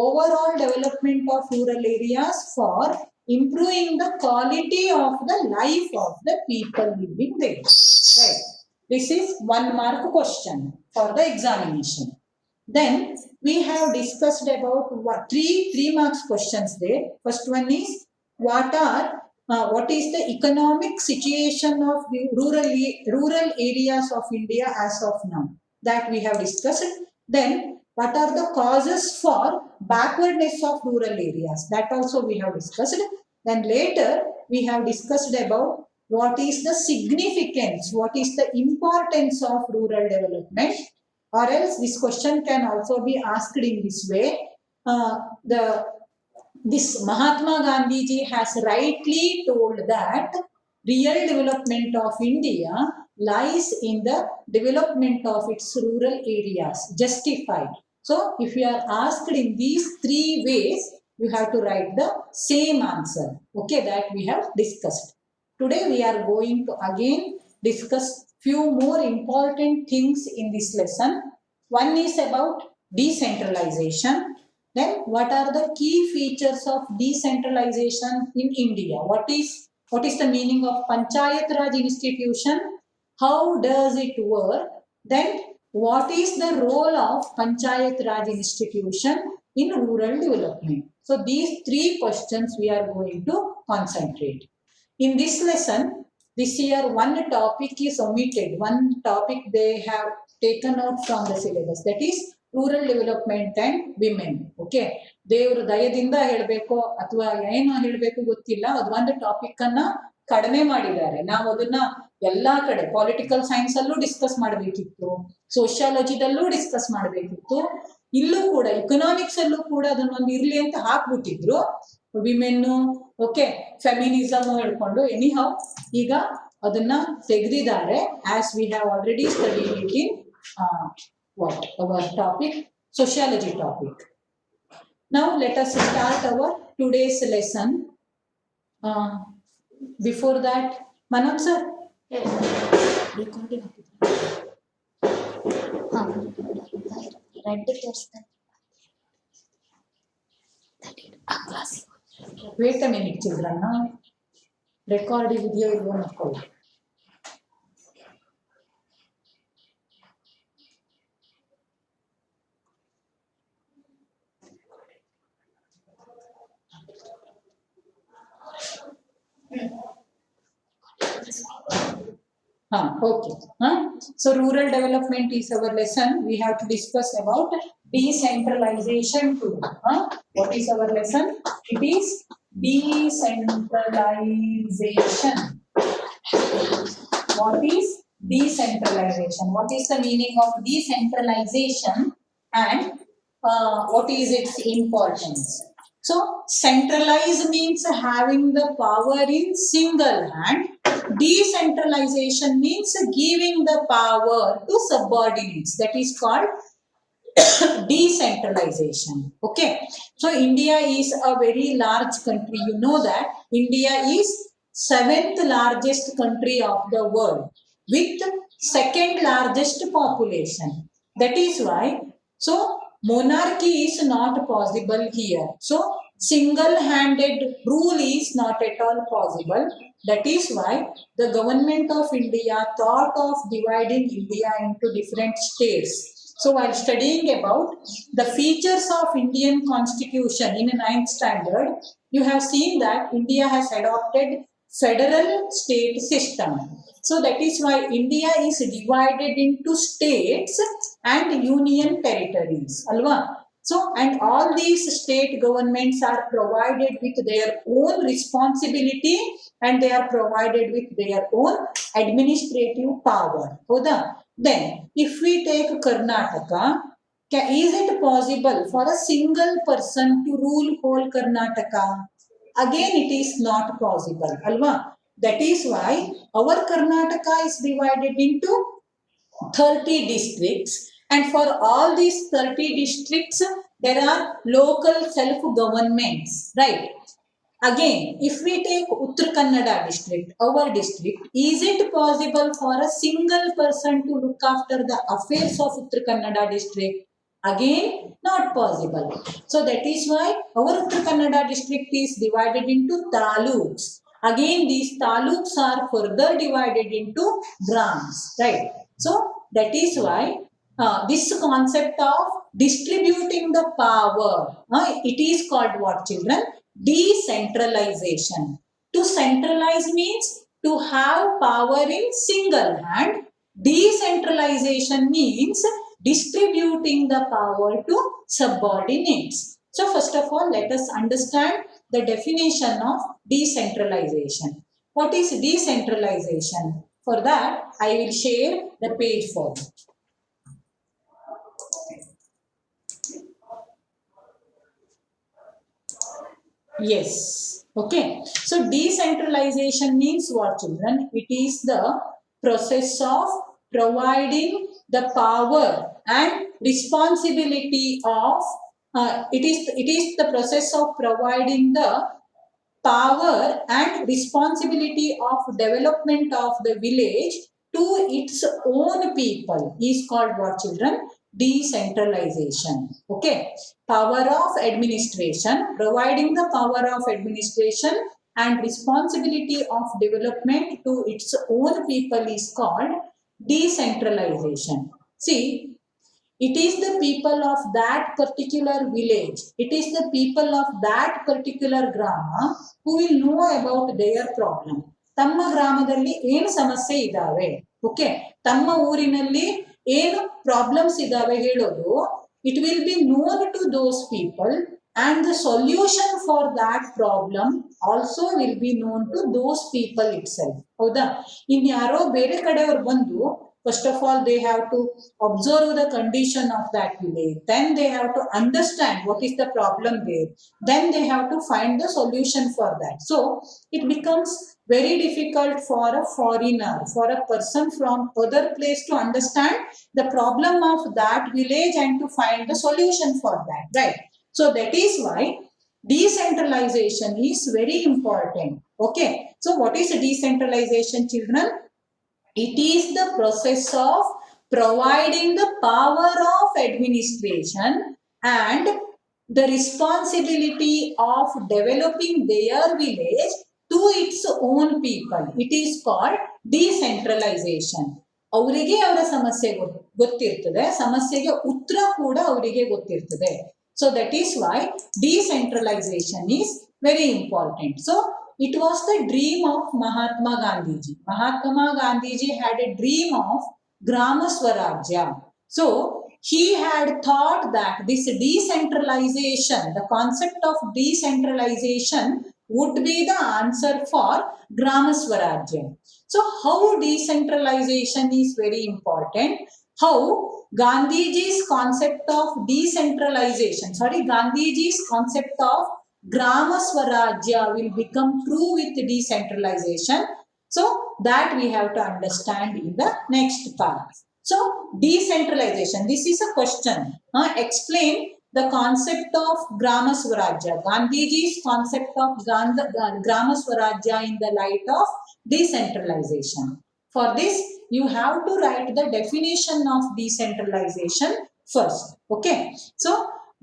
overall development of rural areas for improving the quality of the life of the people living there. Right. This is 1 mark question for the examination. Then we have discussed about three marks questions there. First one is what is the economic situation of the rural areas of India as of now? That we have discussed. Then what are the causes for backwardness of rural areas? That also we have discussed. Then later we have discussed about what is the significance, what is the importance of rural development. Or else this question can also be asked in this way. This Mahatma Gandhi ji has rightly told that real development of India lies in the development of its rural areas. Justified. So if you are asked in these 3 ways, you have to write the same answer. Okay, that we have discussed. Today we are going to again discuss few more important things in this lesson. One is about decentralization. Then what are the key features of decentralization in India? What is the meaning of Panchayat Raj institution? How does it work? Then what is the role of Panchayat Raj institution in rural development? So these 3 questions we are going to concentrate. In this lesson, this year one topic is omitted. One topic they have taken out from the syllabus, that is rural development and women. Okay, ದೇವ್ರ ದಯದಿಂದ ಹೇಳಬೇಕು ಅಥವಾ ಏನು ಹೇಳಬೇಕು ಗೊತ್ತಿಲ್ಲ, ಅದು ಒಂದು topic ಅನ್ನ ಕಡಿಮೆ ಮಾಡಿದ್ದಾರೆ. ನಾವು ಅದನ್ನ ಎಲ್ಲಾ ಕಡೆ ಪೊಲಿಟಿಕಲ್ ಸೈನ್ಸ್ ಅಲ್ಲೂ ಡಿಸ್ಕಸ್ ಮಾಡಬೇಕಿತ್ತು, ಸೋಷಿಯಾಲಜಿದಲ್ಲೂ ಡಿಸ್ಕಸ್ ಮಾಡಬೇಕಿತ್ತು, ಇಲ್ಲೂ ಕೂಡ ಇಕನಾಮಿಕ್ಸ್ ಅಲ್ಲೂ ಕೂಡ ಅದನ್ನೊಂದು ಇರ್ಲಿ ಅಂತ ಹಾಕ್ಬಿಟ್ಟಿದ್ರು. ವಿಮೆನ್ನು ಓಕೆ ಫೆಮಿನಿಸಮ್ ಹೇಳ್ಕೊಂಡು ಎನಿಹೌ ಈಗ ಅದನ್ನ ತೆಗೆದಿದ್ದಾರೆ. As we have already study it in what our topic, sociology topic. Now let us start our today's lesson. Before that, Manoj sir, recording. Wait a minute, children. Recording video is one of them. Okay. So rural development is our lesson. We have to discuss about decentralization too. What is our lesson? It is decentralization. What is decentralization? What is the meaning of decentralization and what is its importance? So centralize means having the power in single hand. Decentralization means giving the power to subordinates. That is called decentralization. Okay. So India is a very large country. You know that India is 7th largest country of the world with 2nd largest population. That is why monarchy is not possible here. So single-handed rule is not at all possible. That is why the government of India thought of dividing India into different states. So while studying about the features of Indian Constitution in a 9th standard, you have seen that India has adopted federal state system. So that is why India is divided into states and union territories. Alva? So, and all these state governments are provided with their own responsibility and they are provided with their own administrative power. Then, if we take Karnataka, is it possible for a single person to rule whole Karnataka? Again, it is not possible. Alva? That is why our Karnataka is divided into 30 districts, and for all these 30 districts, there are local self-governments, right? Again, if we take Uttar Kannada district, our district, is it possible for a single person to look after the affairs of Uttar Kannada district? Again, not possible. So that is why our Uttara Kannada district is divided into taluks. Again, these taluks are further divided into grams, right? So that is why this concept of distributing the power, it is called what, children? Decentralization. To centralize means to have power in single hand. Decentralization means distributing the power to subordinates. So first of all, let us understand the definition of decentralization. What is decentralization? For that, I will share the page for you. Yes. Okay. So decentralization means what, children? It is the process of providing the power and responsibility of it is the process of providing the power and responsibility of development of the village to its own people is called what, children? Decentralization. Okay. Power of administration, providing the power of administration and responsibility of development to its own people is called decentralization. See, it is the people of that particular village, it is the people of that particular grama who will know about their problem. ತಮ್ಮ ಗ್ರಾಮದಲ್ಲಿ ಏನು ಸಮಸ್ಯೆ ಇದಾವೆ, okay, ತಮ್ಮ ಊರಿನಲ್ಲಿ ಏನು problems ಇದಾವೆ ಹೇಳೋದು, it will be known to those people and the solution for that problem also will be known to those people itself. ಹೌದಾ? ಇನ್ಯಾರೋ ಬೇರೆ ಕಡೆಯವರು ಬಂದು first of all they have to observe the condition of that village, then they have to understand what is the problem there, then they have to find the solution for that. So it becomes very difficult for a foreigner, for a person from other place to understand the problem of that village and to find the solution for that, right? So that is why decentralization is very important. Okay, so what is decentralization, children? It is the process of providing the power of administration and the responsibility of developing their village to its own people. It is called decentralization. ಅವರಿಗೆ ಅವರ ಸಮಸ್ಯೆ ಗೊತ್ತಿರ್ತದೆ, ಸಮಸ್ಯೆಗೆ ಉತ್ತರ ಕೂಡ ಅವರಿಗೆ ಗೊತ್ತಿರ್ತದೆ. So that is why decentralization is very important. So it was the dream of Mahatma Gandhiji. Mahatma Gandhiji had a dream of Grama Swarajya. So he had thought that this decentralization, the concept of decentralization would be the answer for Grama Swarajya. So how decentralization is very important, how Gandhiji's concept of decentralization, Gandhiji's concept of Grama Swarajya will become true with decentralization. So that we have to understand in the next part. So decentralization, this is a question. Explain the concept of Grama Swarajya, Gandhiji's concept of Grama Swarajya in the light of decentralization. For this, you have to write the definition of decentralization first. Okay, so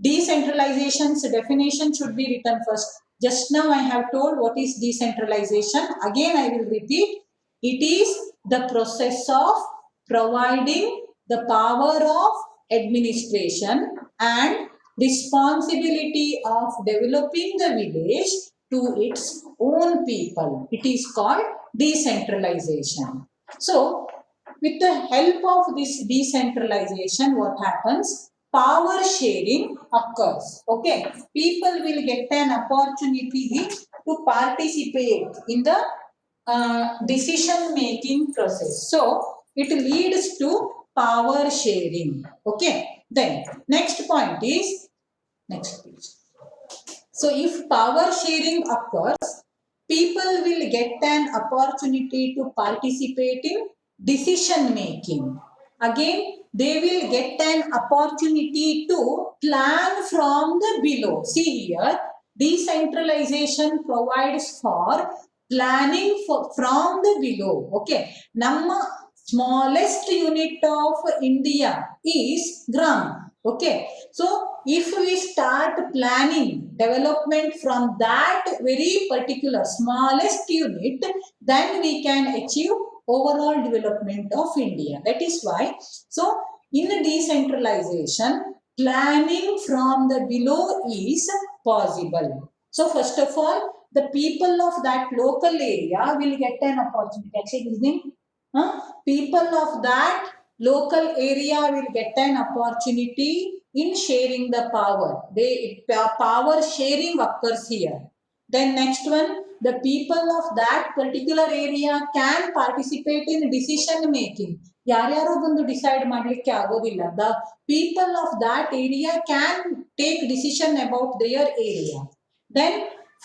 decentralization's definition should be written first. Just now I have told what is decentralization. Again I will repeat. It is the process of providing the power of administration and responsibility of developing the village to its own people. It is called decentralization. So with the help of this decentralization, what happens? Power sharing occurs. Okay, people will get an opportunity to participate in the decision making process. So it leads to power sharing. Okay, then next point is, next page. So if power sharing occurs, people will get an opportunity to participate in decision making. Again, they will get an opportunity to plan from the below. See here, decentralization provides for planning from the below. Okay, Namma smallest unit of India is gram. Okay, so if we start planning development from that very particular smallest unit, then we can achieve overall development of India. That is why, so in decentralization, planning from the below is possible. So first of all, the people of that local area will get an opportunity. Actually, listening, people of that local area will get an opportunity in sharing the power. Power sharing occurs here. Then next one, the people of that particular area can participate in decision making. ಯಾರ್ಯಾರೋ ಬಂದು decide ಮಾಡಲಿಕ್ಕೆ ಆಗೋದಿಲ್ಲ. The people of that area can take decision about their area. Then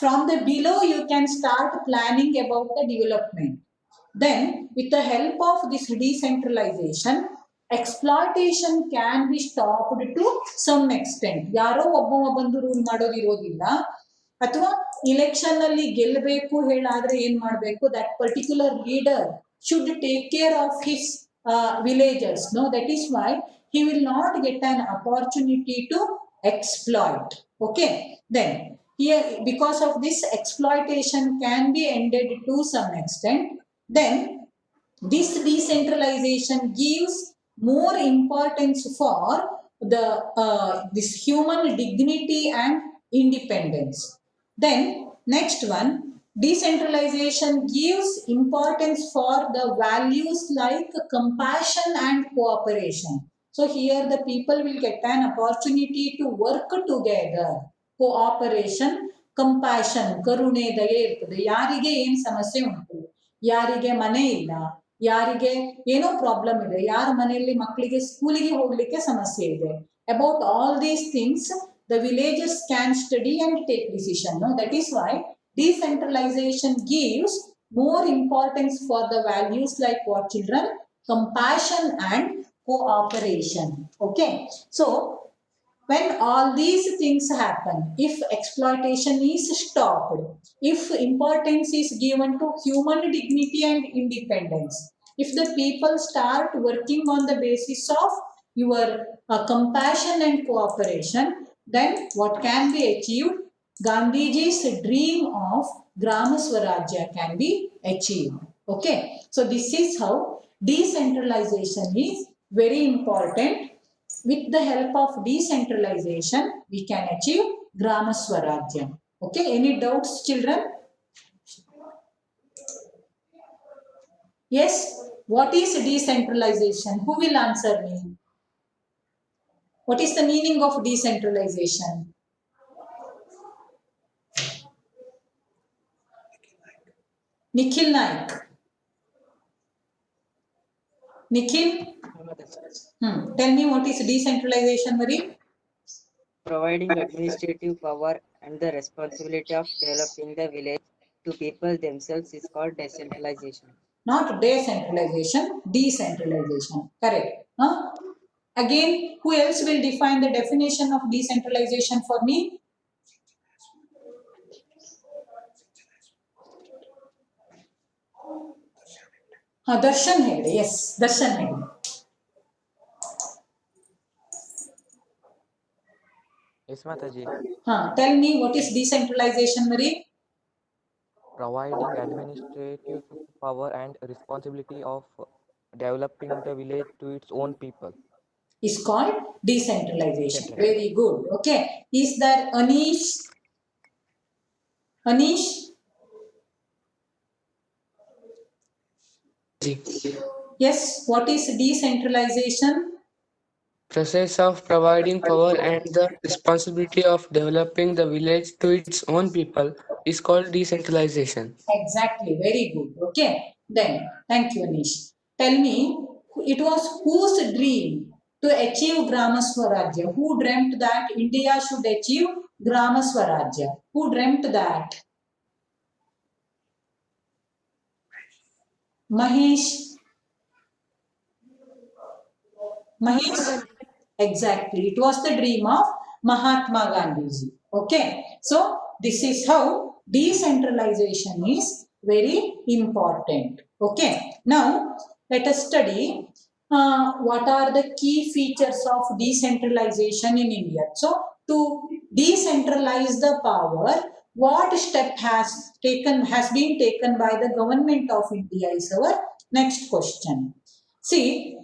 from the below you can start planning about the development. Then with the help of this decentralization, exploitation can be stopped to some extent. ಯಾರೋ ಒಬ್ಬ ಬಂದು rule ಮಾಡೋದಿರೋದಿಲ್ಲ, ಅಥವಾ election ಅಲ್ಲಿ ಗೆಲ್ಲಬೇಕು ಹೇಳಾದ್ರೆ ಏನ್ ಮಾಡಬೇಕು, that particular leader should take care of his villagers. No, that is why he will not get an opportunity to exploit. Okay, then here because of this exploitation can be ended to some extent. Then this decentralization gives more importance for the this human dignity and independence. Then next one, decentralization gives importance for the values like compassion and cooperation. So here the people will get an opportunity to work together. Cooperation, compassion, ಕರುಣೆ, ದಯೆ ಇರ್ತದೆ. ಯಾರಿಗೆ ಏನು ಸಮಸ್ಯೆ ಉಂಟು, ಯಾರಿಗೆ ಮನೆ ಇಲ್ಲ, ಯಾರಿಗೆ ಏನೋ ಪ್ರಾಬ್ಲಮ್ ಇದೆ, ಯಾರ ಮನೆಯಲ್ಲಿ ಮಕ್ಕಳಿಗೆ ಸ್ಕೂಲಿಗೆ ಹೋಗ್ಲಿಕ್ಕೆ ಸಮಸ್ಯೆ ಇದೆ, about all these things the villagers can study and take decision. No, that is why decentralization gives more importance for the values like what children, compassion and cooperation. Okay, so when all these things happen, if exploitation is stopped, if importance is given to human dignity and independence, if the people start working on the basis of your compassion and cooperation, then what can be achieved? Gandhiji's dream of Grama Swarajya can be achieved. Okay, so this is how decentralization is very important. With the help of decentralization, we can achieve Grama Swarajya. Okay, any doubts, children? Yes, what is decentralization? Who will answer me? What is the meaning of decentralization? Nikhil Naik. Nikhil? Tell me what is decentralization, Marie? Providing administrative power and the responsibility of developing the village to people themselves is called decentralization. Not decentralization, decentralization. Correct. Huh? Again, who else will define the definition of decentralization for me? Darshan Hegde. Yes, Darshan Hegde. Yes, Mataji. Tell me what is decentralization, Marie? Providing administrative power and responsibility of developing the village to its own people. Is called decentralization. Very good. Okay. Is there Anish? Anish? Yes. What is decentralization? Process of providing power and the responsibility of developing the village to its own people is called decentralization. Exactly. Very good. Okay. Then, thank you, Anish. Tell me, it was whose dream to achieve Grama Swarajya? Who dreamt that India should achieve Grama Swarajya? Who dreamt that? Mahesh? Mahesh? Exactly. It was the dream of Mahatma Gandhi ji. Okay. So, this is how decentralization is very important. Okay. Now, let us study what are the key features of decentralization in India? So, to decentralize the power, what step has been taken by the government of India is our next question. See,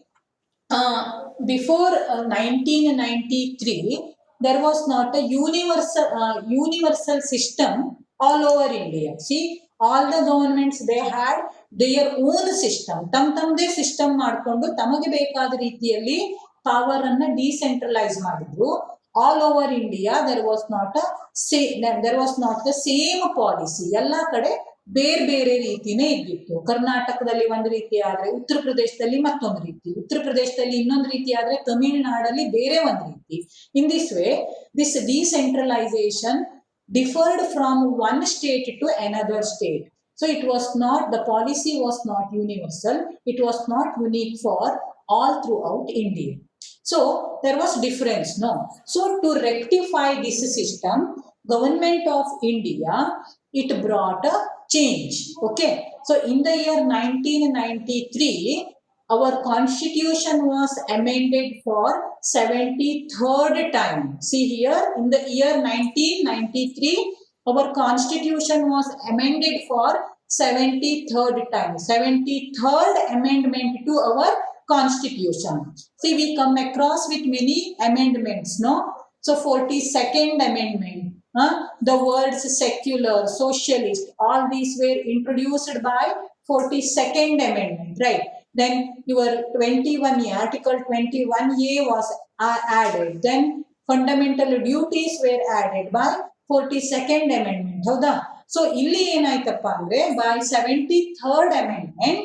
before 1993, there was not a universal system all over India. See, all the governments, they had their own system. ತಮ್ಮದೇ system ಮಾಡಿಕೊಂಡು ತಮಗೆ ಬೇಕಾದ ರೀತಿಯಲ್ಲಿ power ಅನ್ನ decentralise ಮಾಡಿದ್ರು. All over India there was not the same policy. ಎಲ್ಲ ಕಡೆ ಬೇರೆ ಬೇರೆ ರೀತಿನೇ ಇದ್ದಿತ್ತು. ಕರ್ನಾಟಕದಲ್ಲಿ ಒಂದು ರೀತಿ ಆದ್ರೆ ಉತ್ತರ ಪ್ರದೇಶದಲ್ಲಿ ಮತ್ತೊಂದು ರೀತಿ, ಉತ್ತರ ಪ್ರದೇಶದಲ್ಲಿ ಇನ್ನೊಂದು ರೀತಿ ಆದ್ರೆ ತಮಿಳುನಾಡಲ್ಲಿ ಬೇರೆ ಒಂದು ರೀತಿ. In this way this decentralization differed from one state to another state. So it was not, the policy was not universal, it was not unique for all throughout India. So there was difference, no? So to rectify this system, government of India, it brought a change. Okay, so in the year 1993, our constitution was amended for 73rd time. See here, in the year 1993, our constitution was amended for 73rd time. 73rd amendment to our constitution. See, we come across with many amendments, no? So 42nd amendment, the words secular, socialist, all these were introduced by 42nd amendment, right? Then your 21A, article 21A was added. Then fundamental duties were added by 42nd amendment. ಹೌದಾ? So ಇಲ್ಲಿ ಏನಾಯ್ತಪ್ಪ ಅಂದ್ರೆ by 73rd amendment,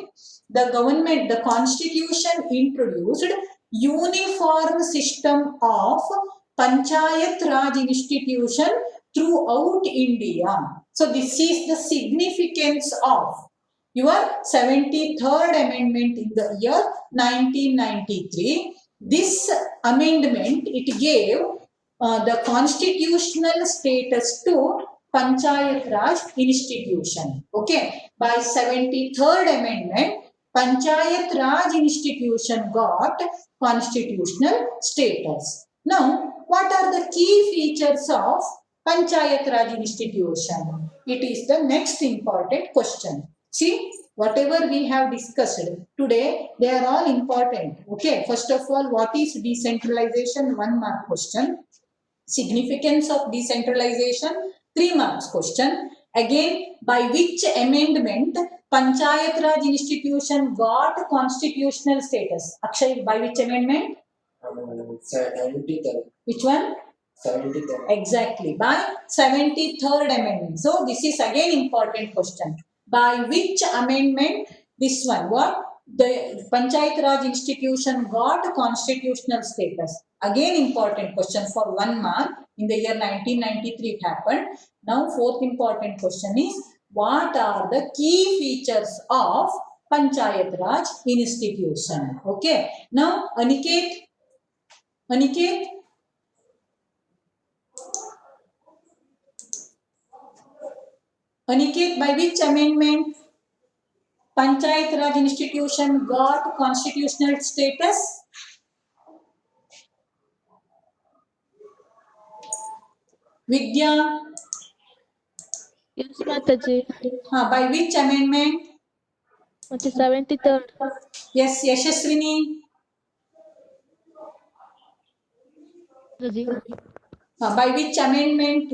the government, the constitution introduced uniform system of Panchayat Raj institution throughout India. So this is the significance of your 73rd amendment in the year 1993. This amendment, it gave the constitutional status to Panchayat Raj institution. Okay, by 73rd amendment, Panchayat Raj institution got constitutional status. Now, what are the key features of Panchayat Raj institution? It is the next important question. See, whatever we have discussed today, they are all important. Okay, first of all, what is decentralization? 1 mark question. Significance of decentralization, 3 marks question. Again, by which amendment Panchayat Raj institution got constitutional status? Akshay, by which amendment? 73rd. Which one? 73rd. Exactly, by 73rd amendment. So this is again important question. By which amendment? This one, what? The Panchayat Raj institution got constitutional status. Again important question for 1 mark. In the year 1993 it happened. Now 4th important question is, what are the key features of Panchayat Raj institution? Okay, now Aniket, by which amendment Panchayat Raj institution got constitutional status? Vidya, Yes, Mataji. by which amendment? Which is 73rd. Yes, Yashaswini. Mataji. By which amendment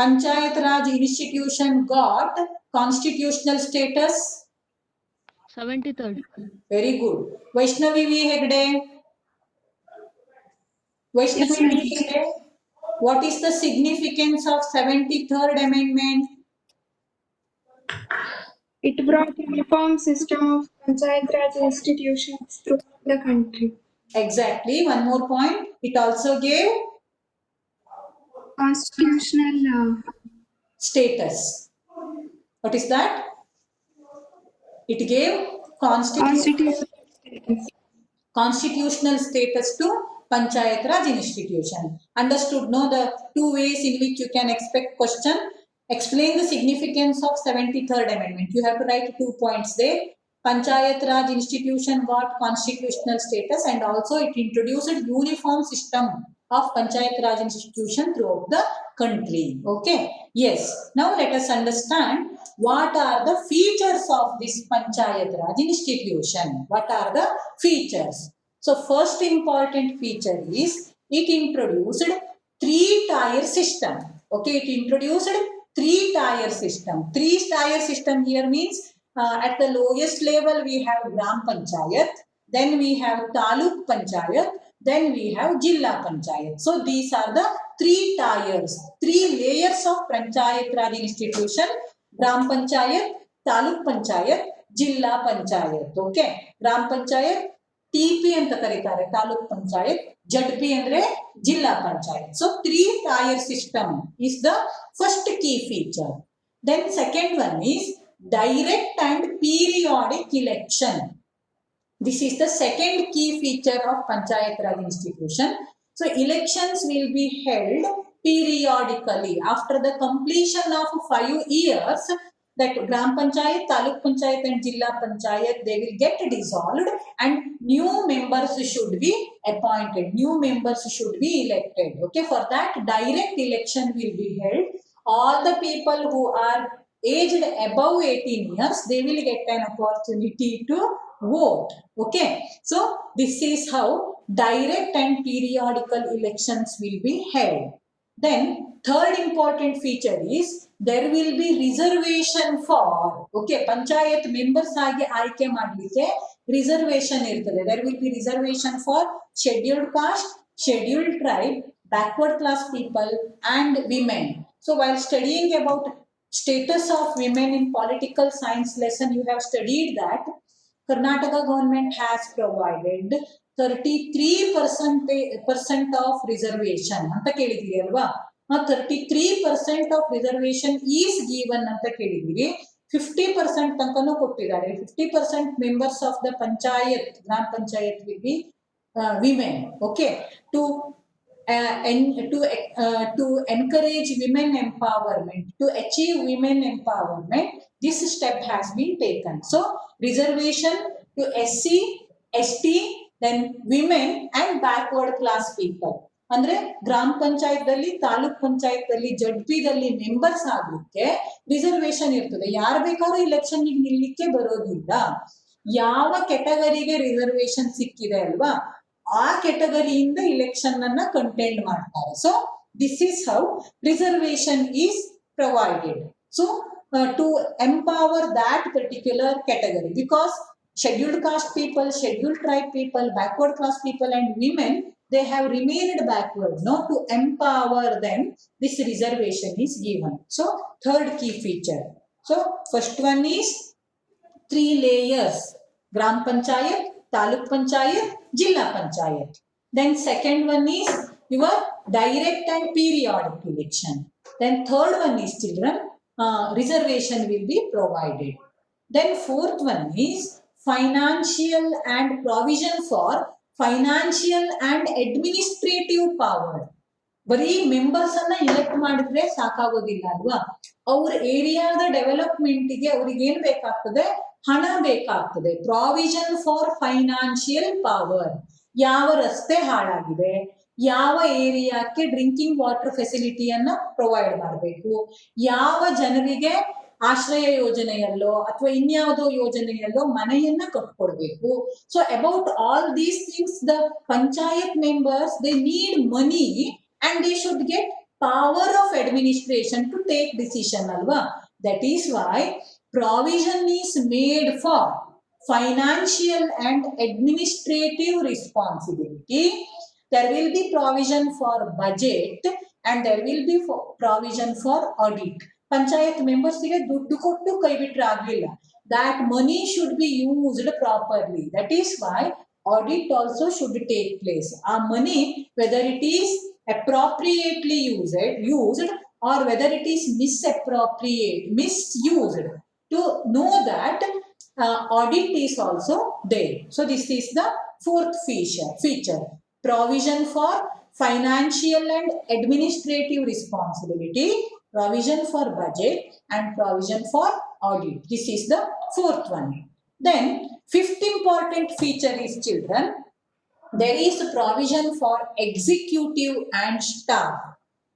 Panchayat Raj institution got constitutional status? 73rd. Very good. Vaishnavi V. Hegde. Vaishnavi V. Hegde. What is the significance of 73rd amendment? It brought a uniform system of Panchayat Raj institutions throughout the country. Exactly. One more point. It also gave Constitutional status. What is that? It gave constitutional status to Panchayat Raj institution. Understood? No, the 2 ways in which you can expect question. Explain the significance of 73rd amendment. You have to write 2 points there. Panchayat Raj institution got constitutional status, and also it introduced uniform system of Panchayat Raj institution throughout the country. Okay. Yes. Now let us understand what are the features of this Panchayat Raj institution. What are the features? So first important feature is it introduced three-tier system. Okay, it introduced three-tier system. Three-tier system here means at the lowest level we have Gram Panchayat, then we have Taluk Panchayat, then we have Jilla Panchayat. So these are the three tiers, three layers of Panchayat Raj institution: Gram Panchayat, Taluk Panchayat, Jilla Panchayat. Okay, Gram Panchayat TP ಅಂತ ಕರೀತಾರೆ, taluk panchayat, ZP ಅಂದ್ರೆ ಜಿಲ್ಲಾ panchayat. So three tier system is the first key feature. Then second one is direct and periodic election. This is the second key feature of Panchayat Raj institution. So elections will be held periodically after the completion of 5 years. That Gram Panchayat, Taluk Panchayat and Jilla Panchayat, they will get dissolved and new members should be appointed. New members should be elected. Okay, for that direct election will be held. All the people who are aged above 18 years, they will get an opportunity to vote. Okay, so this is how direct and periodical elections will be held. Then third important feature is there will be reservation for, okay, panchayat members ಆಗಿ ಆಯ್ಕೆ ಮಾಡಲಿಕ್ಕೆ reservation ಇರ್ತದೆ. There will be reservation for scheduled caste, scheduled tribe, backward class people and women. So while studying about status of women in political science lesson, you have studied that Karnataka government has provided 33% of reservation ಅಂತ ಕೇಳಿದ್ದೀರಿ ಅಲ್ವಾ. 33% of reservation is given ಅಂತ ಕೇಳಿದ್ದೀರಿ. 50% ತನಕನೂ ಕೊಟ್ಟಿದ್ದಾರೆ. 50% members of the panchayat, Gram Panchayat will be women. Okay, to encourage women empowerment, to achieve women empowerment, this step has been taken. So reservation to SC, ST, then women and backward class people. ಅಂದ್ರೆ ಗ್ರಾಮ ಪಂಚಾಯತ್ದಲ್ಲಿ, taluk ಪಂಚಾಯತ್ದಲ್ಲಿ, ಜಡ್ಪಿದಲ್ಲಿ members ಆಗ್ಲಿಕ್ಕೆ reservation ಇರ್ತದೆ. ಯಾರು ಬೇಕಾದ್ರೂ election ನಿಲ್ಲಿಕ್ಕೆ ಬರೋದಿಲ್ಲ. ಯಾವ ಕೆಟಗರಿಗೆ reservation ಸಿಕ್ಕಿದೆ ಅಲ್ವಾ, ಆ ಕೆಟಗರಿಯಿಂದ ಇಲೆಕ್ಷನ್ ಅನ್ನ ಕಂಟೆಂಡ್ ಮಾಡ್ತಾರೆ. So this is how reservation is provided. So to empower that particular category, because scheduled caste people, scheduled tribe people, backward class people and women, they have remained backward. Now to empower them, this reservation is given. So third key feature. So first one is three layers: Gram Panchayat, Taluk Panchayat, Jilla Panchayat. Then second one is your direct and periodic election. Then third one is children, reservation will be provided. Then fourth one is financial and provision for financial and administrative power. ಬರೀ members ಅನ್ನ elect ಮಾಡಿದ್ರೆ ಸಾಕಾಗೋದಿಲ್ಲ ಅಲ್ವಾ. ಅವ್ರ ಏರಿಯಾದ ಡೆವಲಪ್ಮೆಂಟ್ಗೆ ಅವ್ರಿಗೆ ಏನ್ ಬೇಕಾಗ್ತದೆ? ಹಣ ಬೇಕಾಗ್ತದೆ. Provision for financial power. ಯಾವ ರಸ್ತೆ ಹಾಳಾಗಿದೆ, ಯಾವ ಏರಿಯಾಕ್ಕೆ ಡ್ರಿಂಕಿಂಗ್ ವಾಟರ್ ಫೆಸಿಲಿಟಿಯನ್ನ ಪ್ರೊವೈಡ್ ಮಾಡಬೇಕು, ಯಾವ ಜನರಿಗೆ ಆಶ್ರಯ ಯೋಜನೆಯಲ್ಲೋ ಅಥವಾ ಇನ್ಯಾವುದೋ ಯೋಜನೆಯಲ್ಲೋ ಮನೆಯನ್ನ ಕಟ್ಕೊಡ್ಬೇಕು. So about all these things the panchayat members they need money and they should get power of administration to take decision alva. That is why provision is made for financial and administrative responsibility. There will be provision for budget and there will be provision for audit. Panchayat members ಗೆ ದುಡ್ಡು ಕೊಟ್ಟು ಕೈ ಬಿಟ್ರೆ ಆಗ್ಲಿಲ್ಲ. That money should be used properly. That is why audit also should take place. Our money, whether it is appropriately used or whether it is misused, to know that audit is also there. So this is the fourth feature. Provision for financial and administrative responsibility, provision for budget and provision for audit. This is the fourth one. Then fifth important feature is children, there is a provision for executive and staff.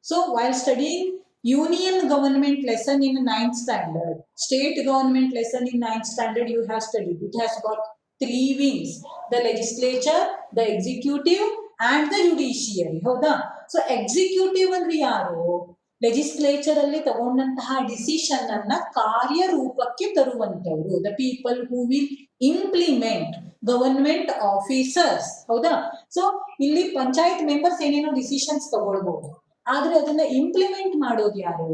So while studying union government lesson in 9th standard, state government lesson in 9th standard you have studied. It has got three wings: the legislature, the executive and the judiciary. ಹೌದಾ? So executive ಅಂದ್ರೆ ಯಾರು? Legislature ಅಲ್ಲಿ ತಗೊಂಡಂತಹ decision ಅನ್ನ ಕಾರ್ಯರೂಪಕ್ಕೆ ತರುವಂತವರು, the people who will implement government officers. ಹೌದಾ? So ಇಲ್ಲಿ panchayat members ಏನೇನೋ ಡಿಸಿಷನ್ಸ್ ತಗೊಳ್ಬಹುದು, ಆದ್ರೆ ಅದನ್ನ ಇಂಪ್ಲಿಮೆಂಟ್ ಮಾಡೋದು ಯಾರು?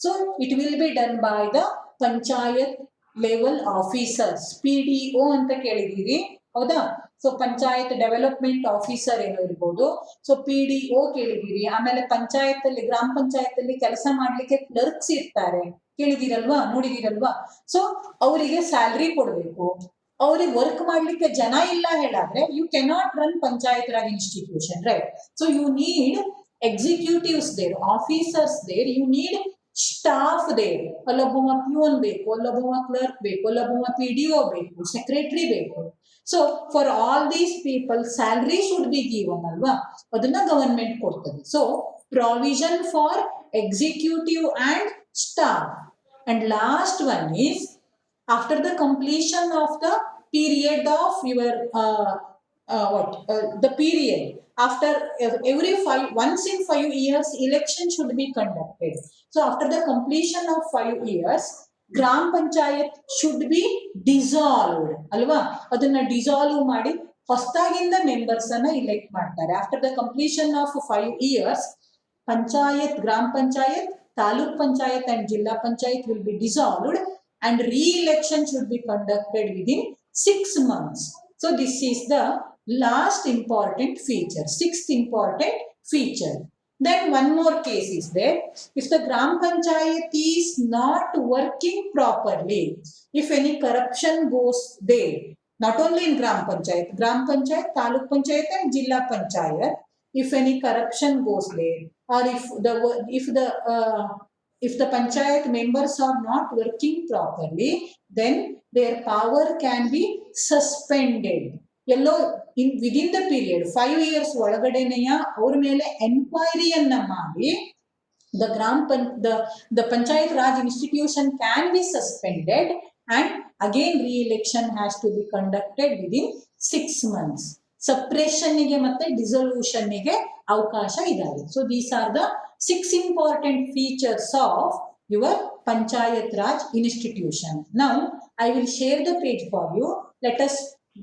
So it will be done by the panchayat level officers, PDO ಅಂತ ಕೇಳಿದೀರಿ. ಹೌದಾ? ಸೊ ಪಂಚಾಯತ್ ಡೆವಲಪ್ಮೆಂಟ್ ಆಫೀಸರ್ ಏನೋ ಇರ್ಬೋದು. So PDO ಕೇಳಿದೀರಿ. ಆಮೇಲೆ ಪಂಚಾಯತ್ ಅಲ್ಲಿ, ಗ್ರಾಮ ಪಂಚಾಯತ್ ಅಲ್ಲಿ ಕೆಲಸ ಮಾಡ್ಲಿಕ್ಕೆ ಕ್ಲರ್ಕ್ಸ್ ಇರ್ತಾರೆ, ಕೇಳಿದಿರಲ್ವಾ, ನೋಡಿದಿರಲ್ವಾ? ಸೊ ಅವರಿಗೆ ಸ್ಯಾಲ್ರಿ ಕೊಡ್ಬೇಕು, ಅವ್ರಿಗೆ ವರ್ಕ್ ಮಾಡ್ಲಿಕ್ಕೆ ಜನ ಇಲ್ಲ ಹೇಳಾದ್ರೆ you cannot run panchayat raj institution, right? So you need executives there, officers there, you need staff there. ಅಲ್ಲೊಬ್ಬ ಪ್ಯೂನ್ ಬೇಕು, ಅಲ್ಲೊಬ್ಬ ಕ್ಲರ್ಕ್ ಬೇಕು, ಅಲ್ಲೊಬ್ಬ PDO ಬೇಕು, ಸೆಕ್ರೆಟರಿ ಬೇಕು. So for all these people salary should be given ಅಲ್ವಾ, ಅದನ್ನ ಗವರ್ಮೆಂಟ್ ಕೊಡ್ತದೆ. So provision for executive and staff. And last one is after the completion of the period of your the period after every once in 5 years election should be conducted. So after the completion of 5 years gram panchayat should be dissolved alva, adanna dissolve ಮಾಡಿ ಹೊಸದಾಗಿಂದ members ಅನ್ನ elect ಮಾಡ್ತಾರೆ. after the completion of 5 years panchayat, gram panchayat, taluk panchayat and jilla panchayat will be dissolved and re-election should be conducted within 6 months. So this is the last important feature, sixth important feature. Then one more case is there. If the Gram Panchayat is not working properly, if any corruption goes there, not only in Gram Panchayat, Taluk Panchayat and Jilla Panchayat, if any corruption goes there, or if the panchayat members are not working properly, then their power can be suspended. Yellow in within the period 5 years ಒಳಗಡೆನೆಯ ಅವ್ರ ಮೇಲೆ ಎನ್ಕ್ವೈರಿಯನ್ನ ಮಾಡಿ the panchayat raj institution can be suspended and again re-election has to be conducted within 6 months. Suppression ಗೆ ಮತ್ತೆ dissolution ಗೆ ಅವಕಾಶ ಇದಾವೆ. So these are the 6 important features of your Panchayat Raj institution. Now I will share the page for you. Let us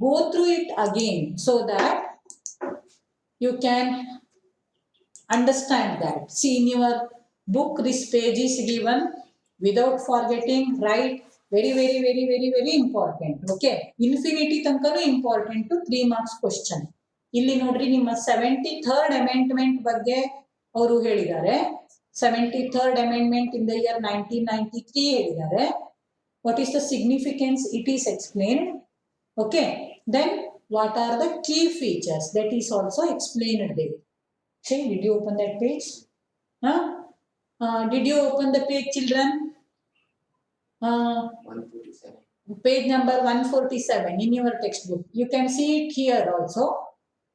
go through it again so that you can understand that. See in your book this page is given. Without forgetting, write very important. Okay, infinity tankanu important to 3 marks question. ಇಲ್ಲಿ ನೋಡ್ರಿ ನಿಮ್ಮ 73rd amendment ಬಗ್ಗೆ ಅವರು ಹೇಳಿದ್ದಾರೆ. 73rd amendment in the year 1993 ಹೇಳಿದ್ದಾರೆ. What is the significance? It is explained. Okay, then what are the key features? That is also explained there. See, did you open that page? Did you open the page, children? 147. Page number 147 in your textbook. You can see it here also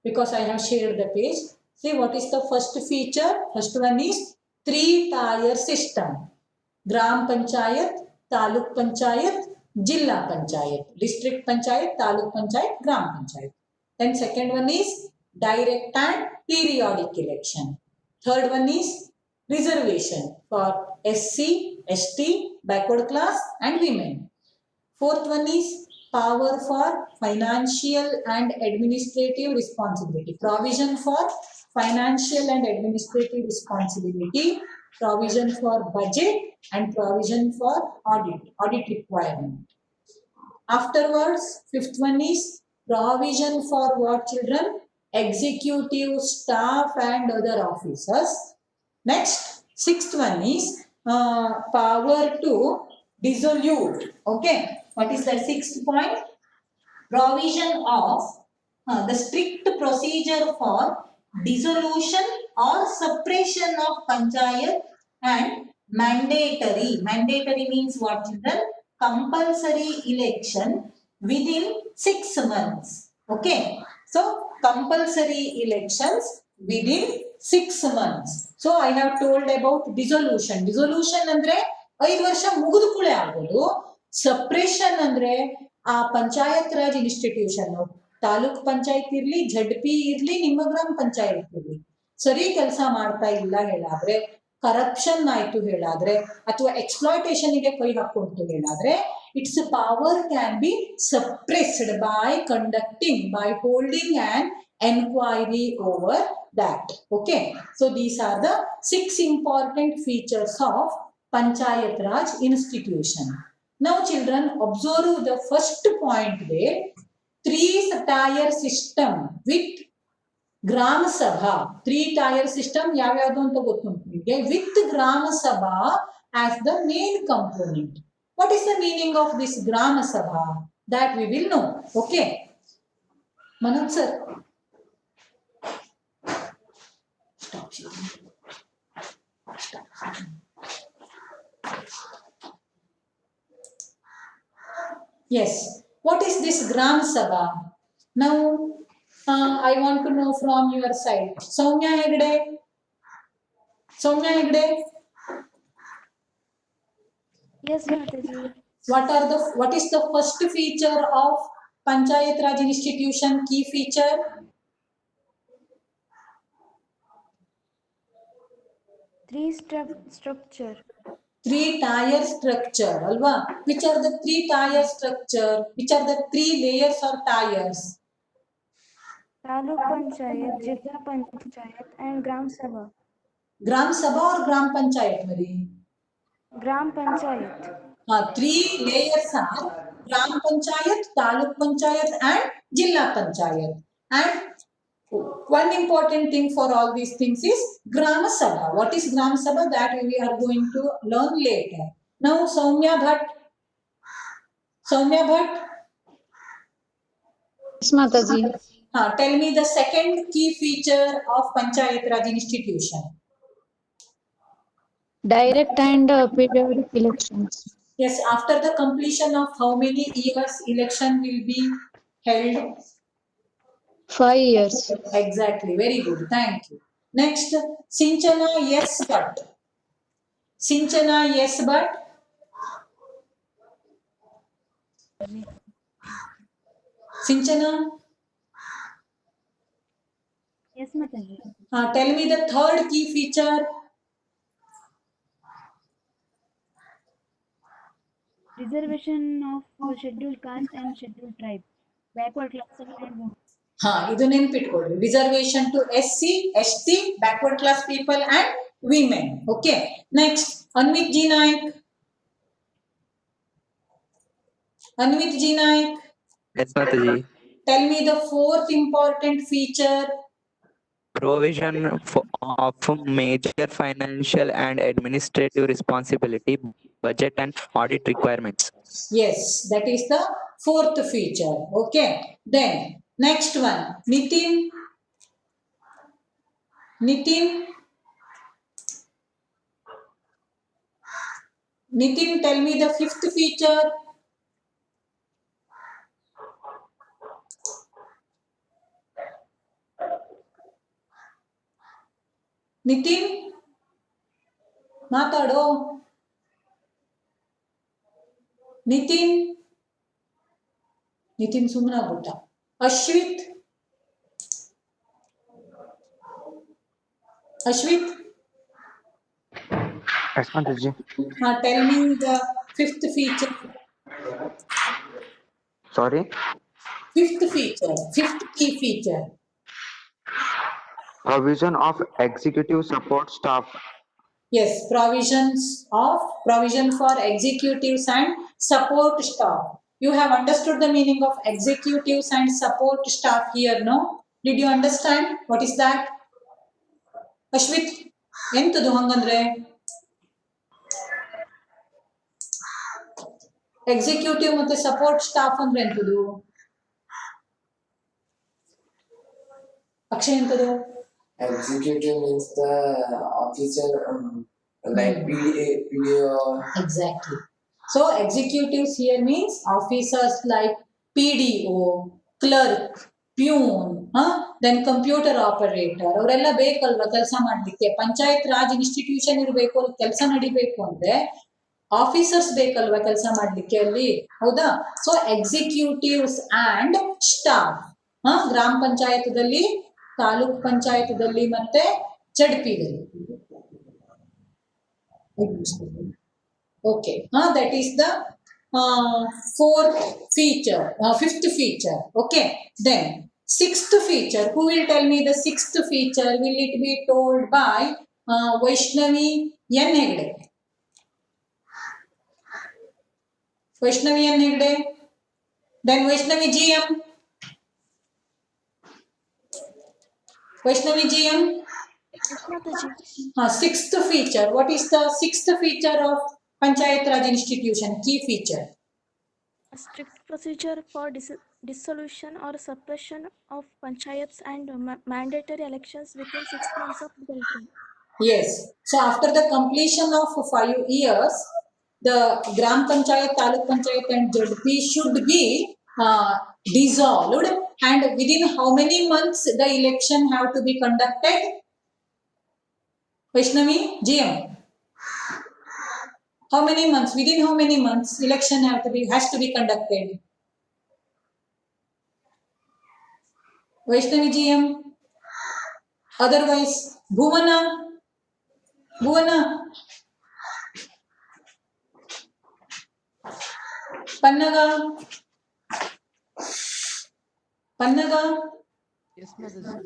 because I have shared the page. See, what is the first feature? First one is 3-tier system. Gram Panchayat, Taluk Panchayat, Jilla Panchayat, District Panchayat, Taluk Panchayat, Gram Panchayat. Then second one is direct and periodic election. Third one is reservation for SC, ST, backward class and women. Fourth one is power for financial and administrative responsibility. Provision for financial and administrative responsibility, provision for budget and provision for audit requirement. Afterwards, fifth one is provision for what, children? Executive staff and other officers. Next, sixth one is power to dissolve. Okay, what is the sixth point? Provision of the strict procedure for dissolution or suppression of panchayat and mandatory means what, children? Compulsory election within 6 months. Okay, so compulsory elections within 6 months. So I have told about dissolution ಅಂದ್ರೆ 5 ವರ್ಷ ಮುಗಿದ ಕೂಡಲೇ ಆಗೋದು. Suppression ಅಂದ್ರೆ ಆ panchayat raj institution, taluk panchayat ಇರ್ಲಿ, ZP ಇರ್ಲಿ, ನಿಮ್ಮ ಗ್ರಾಮ ಪಂಚಾಯತ್ ಇರ್ಲಿ, ಸರಿ ಕೆಲಸ ಮಾಡ್ತಾ ಇಲ್ಲ ಹೇಳಾದ್ರೆ, ಕರಪ್ಷನ್ ಆಯ್ತು ಹೇಳಾದ್ರೆ, ಅಥವಾ ಎಕ್ಸ್ಪ್ಲಾಯ್ಟೇಷನ್ ಗೆ ಕೈ ಹಾಕೊಂಡು ಹೇಳಾದ್ರೆ, its power can be suppressed by holding an enquiry over that. Okay, so these are the 6 important features of Panchayat Raj institution. Now children, observe the first point there, 3-tier system with ಗ್ರಾಮ ಸಭಾ. 3-tier system ಯಾವ್ಯಾವ್ದು ಅಂತ ಗೊತ್ತುಂಟು ನಿಮಗೆ, with ಗ್ರಾಮ ಸಭಾ as the main component. What is the meaning of this Grama Sabha? That we will know. Okay. Manoj sir. Stop. Yes. What is this Gram Sabha? Now, I want to know from your side. Soumya Hegde. Yes, Mataji. What is the first feature of Panchayat Raj institution? Key feature? 3-structure. 3-tier structure, alva. Which are the 3-tier structure? Which are the 3 layers or tiers? Taluk Panchayat, Jilla Panchayat, and Gram Sabha. Gram Sabha or Gram Panchayat, Mari? Gram Panchayat. 3 layers are Gram Panchayat, Taluk Panchayat, and Jilla Panchayat. And one important thing for all these things is Grama Sabha. What is Grama Sabha? That we are going to learn later. Now, Soumya Bhatt. Yes, Mataji. Tell me the second key feature of Panchayat Raj institution. Direct and periodic elections. Yes, after the completion of how many years election will be held? 5 years. Exactly, very good, thank you. Next, Sinchana yes but. Sinchana? Yes, Mataji. Tell me the third key feature. Reservation of scheduled caste and scheduled tribe, backward classes and women. ಇದು ನೆನ್ಪಿಟ್ಕೊಳ್ಳಿ, reservation to SC, ST, backward class people and women. Okay, next Anvith G Naik. Yes, Mataji. Tell me the fourth important feature. Provision of major financial and administrative responsibility, budget and audit requirements. Yes, that is the fourth feature. Okay, then next one, Nitin, tell me the fifth feature. Nitin, ಮಾತಾಡೋ. Nitin ಸುಮ್ಮನಾಗ್ಬಿಟ್ಟ. Ashwith. Yes, Mataji. Tell me the fifth feature. Sorry. Fifth key feature. Provision of executive support staff. Yes, provision for executives and support staff. You have understood the meaning of executives and support staff here, no? Did you understand? What is that? Ashwit, ಎಂತದು ಹಂಗಂದ್ರೆ? Executive ಮತ್ತೆ support staff ಅಂದ್ರೆ ಎಂತದು? ಅಕ್ಷಯ್ ಎಂತದು? Executive means the officer, like PDO. Exactly. So executives here means officers like PDO, clerk, peon then computer operator ಅವರೆಲ್ಲ ಬೇಕಲ್ವಾ ಕೆಲಸ ಮಾಡ್ಲಿಕ್ಕೆ. ಪಂಚಾಯತ್ ರಾಜ್ ಇನ್ಸ್ಟಿಟ್ಯೂಷನ್ ಇರಬೇಕು, ಅಲ್ಲಿ ಕೆಲಸ ನಡಿಬೇಕು ಅಂದ್ರೆ ಆಫೀಸರ್ಸ್ ಬೇಕಲ್ವಾ ಕೆಲಸ ಮಾಡ್ಲಿಕ್ಕೆ ಅಲ್ಲಿ, ಹೌದಾ? ಸೊ ಎಕ್ಸಿಕ್ಯೂಟಿವ್ಸ್ ಅಂಡ್ ಸ್ಟಾಫ್ ಗ್ರಾಮ ಪಂಚಾಯತ್ದಲ್ಲಿ, ತಾಲೂಕ್ ಪಂಚಾಯತ್ದಲ್ಲಿ ಮತ್ತೆ ಜಡ್ಪಿದಲ್ಲಿ. Okay, that is the fifth feature. Okay, then sixth feature. Who will tell me the sixth feature? Will it be told by Vaishnavi N. Hegde? Vaishnavi N. Hegde. Then Vaishnavi GM. Vaishnavi GM. Sixth feature. What is the sixth feature of Panchayat Raj institution? Key feature. A strict procedure for dissolution or suppression of panchayats and mandatory elections within 6 months of the election. Yes. So after the completion of 5 years, the Gram Panchayat, Taluk Panchayat and JDP should be dissolved, and within how many months the election have to be conducted? Vaishnavi GM. How many months? Within how many months election has to be conducted? Vaishnavi GM. Otherwise, Bhuvana. Pannaga. Yes, Mataji.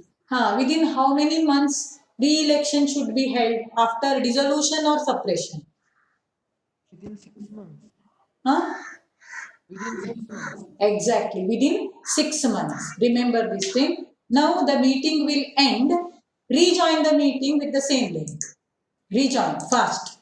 Within how many months re-election should be held, after dissolution or suppression? Within 6 months. Within 6 months. Exactly, within 6 months. Remember this thing. Now the meeting will end. Rejoin the meeting with the same link. Rejoin fast.